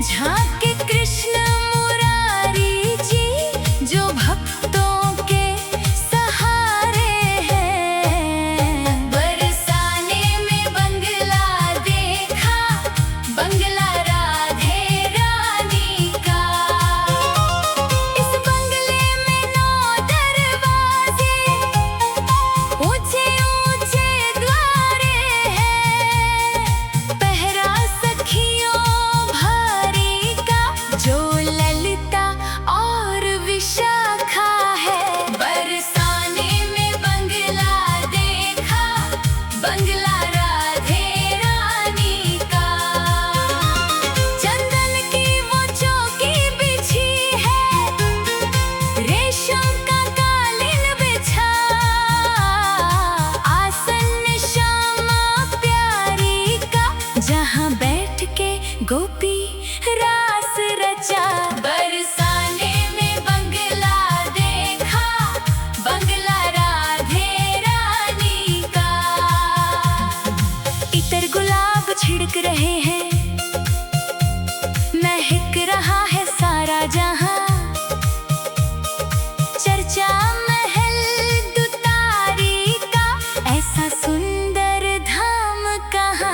झांके कृष्ण मुरारी जी जो भक्तों के सहारे हैं। बरसाने में बंगला देखा, बंगला राधे रानी का। इस बंगले में 9 दरवाजे, ऊंचे ऊंचे द्वारे हैं। पहरा सखियों भारी का, जो ललिता और विशाखा है। बरसाने में बंगला देखा, बंगला राधे रानी का। चंदन की वो चौकी बिछी है, रेशम का कालीन बिछा। आसन श्यामा प्यारी का, जहाँ बैठ के गोपी रास रचा। बरसाने में बंगला देखा, बंगला राधे रानी का। इतर गुलाब छिड़क रहे हैं, महक रहा है सारा जहां। चर्चा महल दुतारी का, ऐसा सुंदर धाम कहाँ।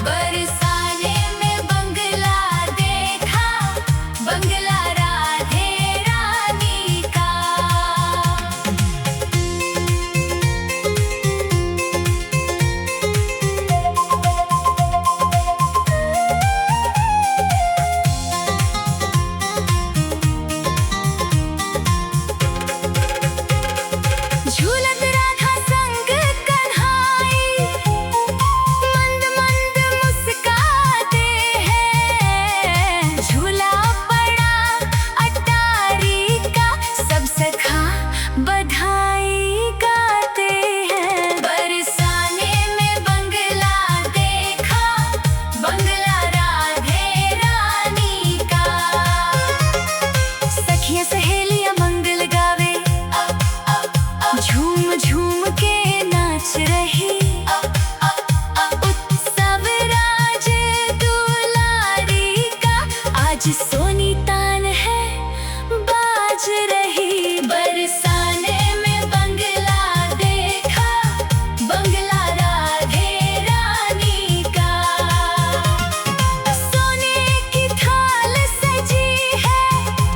बरसाने में बंगला देखा, बंगला राधे रानी का। झूलत राधा संग कन्हाई, मंद मंद मुस्काते हैं। झूला पड़ा अटारी का, सब सखा बधाई गाते हैं। बरसाने में बंगला देखा, बंगला राधे रानी का। सखियां सहेलियां मंगल गावे, झूम झूम के नाच रही। उत्सव राज दुलारी का, आज सोनी तान है बाज रही। बरसाने में बंगला देखा, बंगला राधे रानी का। सोने की थाल सजी है,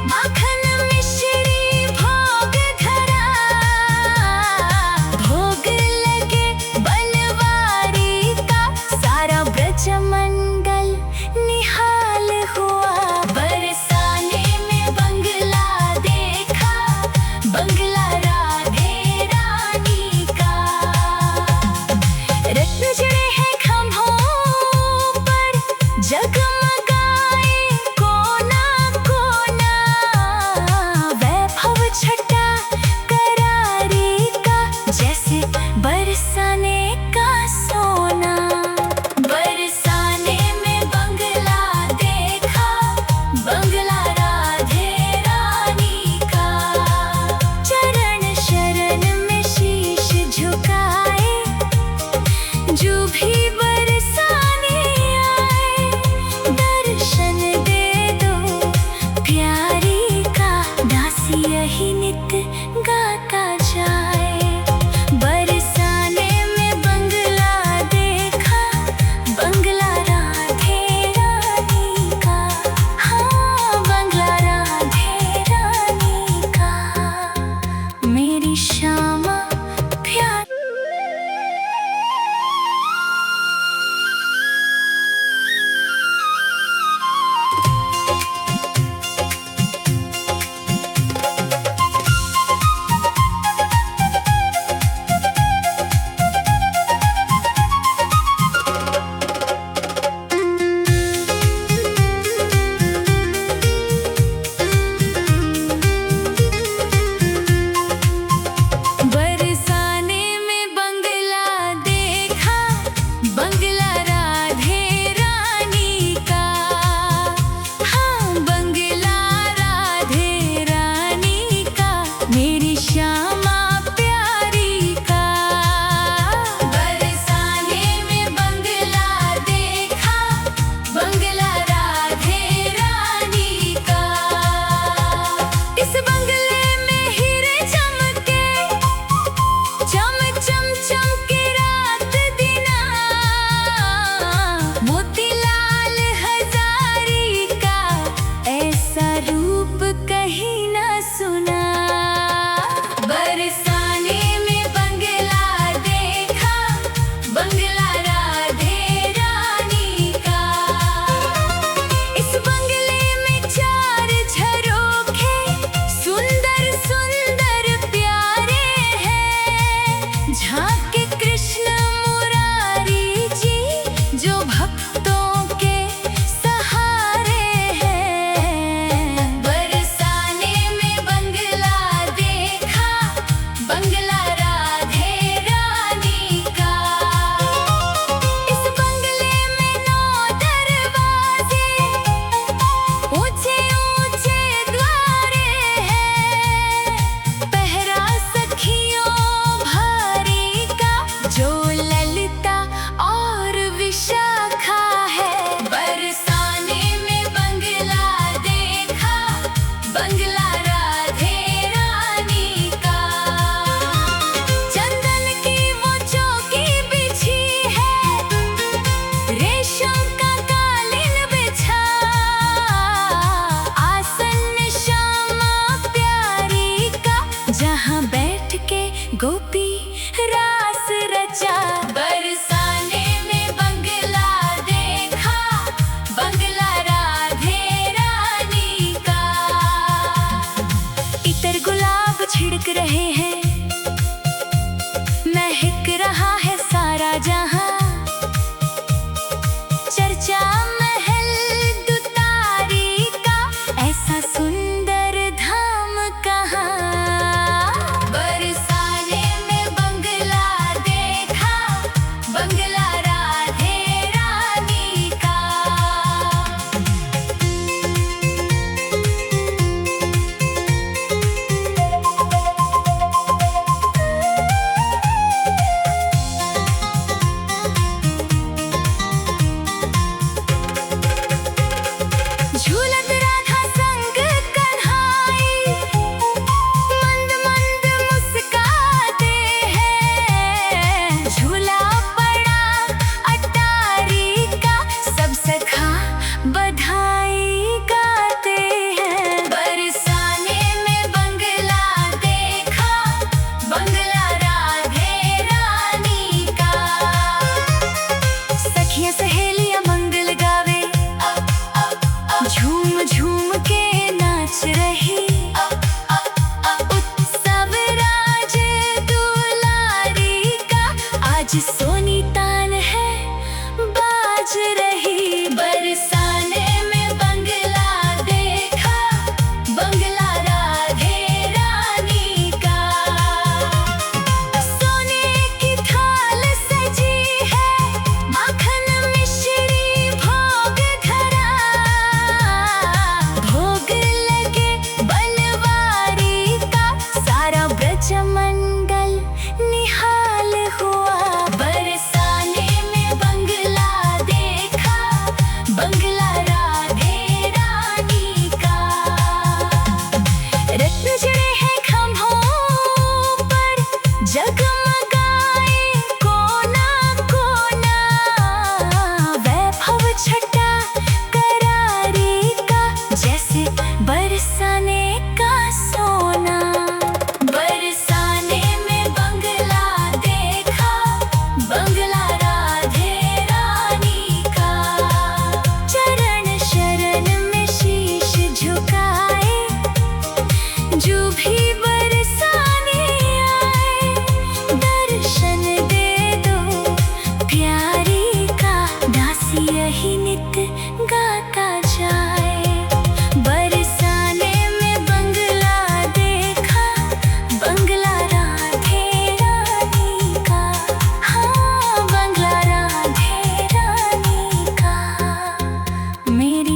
माखन मिश्री भोग धरा। भोग लगे बनवारी का, सारा ब्रज मंगल निहाल हुआ।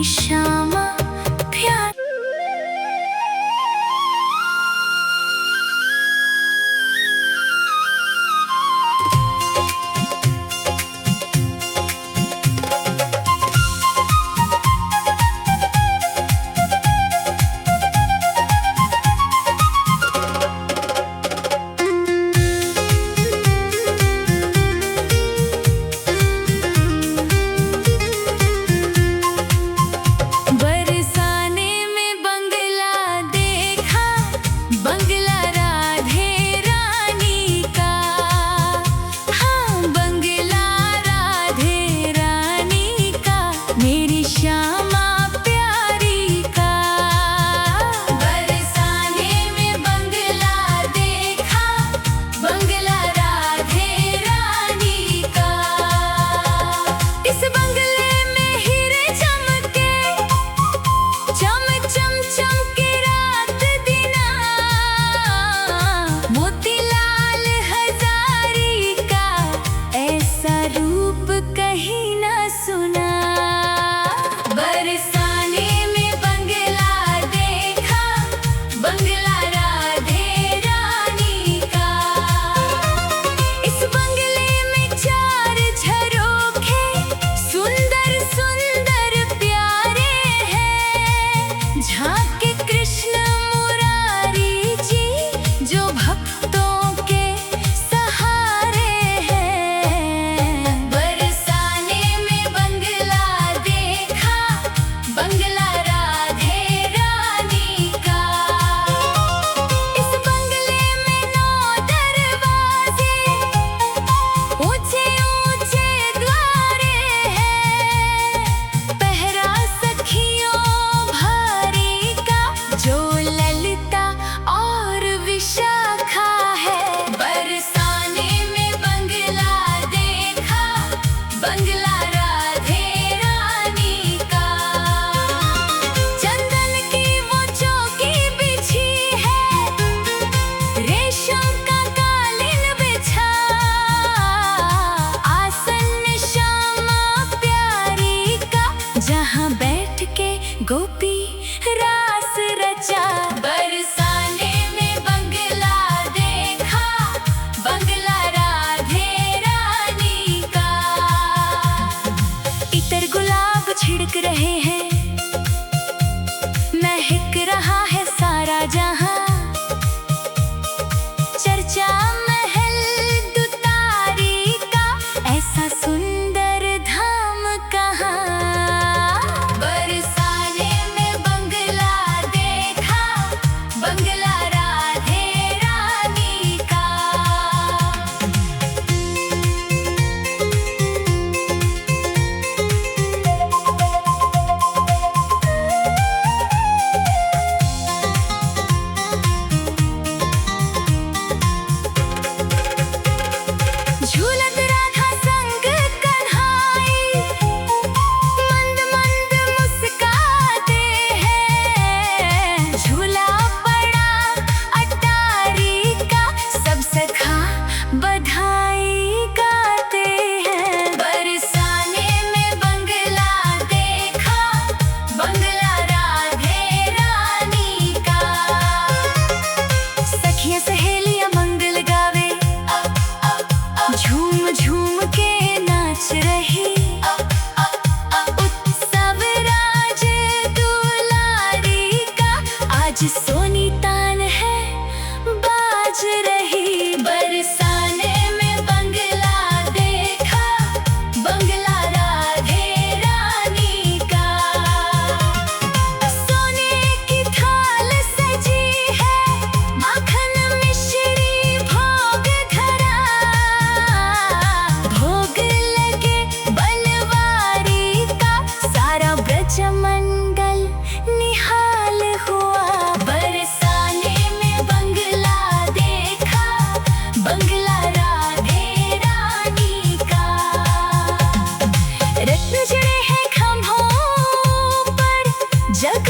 श्यामा प्यार। बरसाने में बंगला देखा, बंगला राधे रानी का। हाँ, बंगला राधे रानी का, मेरी श्यामा प्यारी का। बरसाने में बंगला देखा, बंगला राधे रानी का। इस बंगले में हीरे चमके, चम चम चमके रात दिना। मोतीलाल हजारी का, ऐसा रूप कहीं न सुना। बरसाने में बंगला देखा, बंगला राधे रानी का। इस बंगले में 4 झरोखे, सुंदर सुंदर प्यारे हैं। झांके कृष्ण मुरारी जी, जो भक्तों के सहारे हैं। बरसाने में बंगला देखा, बंगला राधे रानी का। इस बंगले में 9 दरवाजे, ऊंचे ऊंचे द्वारे हैं। पहरा सखियों भारी का, जो ललिता और विशाखा है। बरसाने में बंगला देखा, बंगला राधे रानी का। चंदन की वो चौकी बिछी है, रेशम का कालीन बिछा। आसन श्यामा प्यारी का, जहाँ बैठ के गोपी रास रचा। बरसाने में बंगला देखा, बंगला राधे रानी का। इतर गुलाब छिड़क रहे हैं, महक रहा है सारा जहां। चर्चा महल दुतारी का, ऐसा सुंदर धाम कहाँ। बरसाने में बंगला देखा, बंगला राधे रानी का। झूलत राधा संग कन्हाई, मंद मंद मुस्काते हैं। झूला पड़ा अटारी का, सब सखा बधाई गाते हैं। बरसाने में बंगला देखा, बंगला राधे रानी का। सखियां सहेलियां मंगल गावे, झूम झूम के नाच रही। उत्सव राज दुलारी का, आज सोनी तान है बाज रही। बरसाने में बंगला देखा, बंगला राधे रानी का। सोने की थाल सजी है, माखन मिश्री भोग धरा। भोग लगे बनवारी का, सारा ब्रज मंगल निहाल हुआ। बरसाने में बंगला देखा, बंगला राधे रानी का। रत्न जड़े हैं खंभों पर, जग